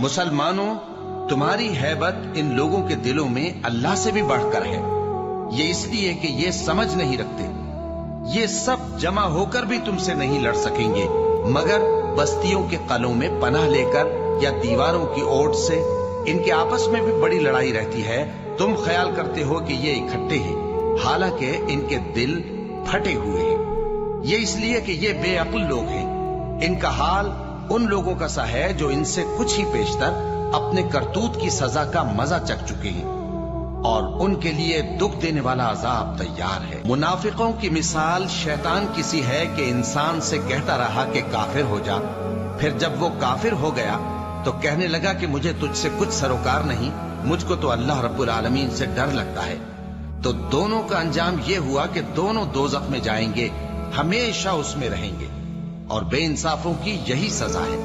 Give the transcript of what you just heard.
مسلمانوں، تمہاری ہیبت ان لوگوں کے دلوں میں اللہ سے بھی بڑھ کر ہے، یہ اس لیے کہ یہ سمجھ نہیں رکھتے۔ یہ سب جمع ہو کر بھی تم سے نہیں لڑ سکیں گے مگر بستیوں کے قلعوں میں پناہ لے کر یا دیواروں کی اوٹ سے۔ ان کے آپس میں بھی بڑی لڑائی رہتی ہے، تم خیال کرتے ہو کہ یہ اکٹھے ہیں، حالانکہ ان کے دل پھٹے ہوئے ہیں۔ یہ اس لیے کہ یہ بے عقل لوگ ہیں۔ ان کا حال ان لوگوں کا سا ہے جو ان سے کچھ ہی پیشتر اپنے کرتوت کی سزا کا مزہ چکھ چکے ہیں، اور ان کے لیے دکھ دینے والا عذاب تیار ہے۔ منافقوں کی مثال شیطان کسی ہے کہ انسان سے کہتا رہا کہ کافر ہو جا، پھر جب وہ کافر ہو گیا تو کہنے لگا کہ مجھے تجھ سے کچھ سروکار نہیں، مجھ کو تو اللہ رب العالمین سے ڈر لگتا ہے۔ تو دونوں کا انجام یہ ہوا کہ دونوں دوزخ میں جائیں گے، ہمیشہ اس میں رہیں گے، اور بے انصافوں کی یہی سزا ہے۔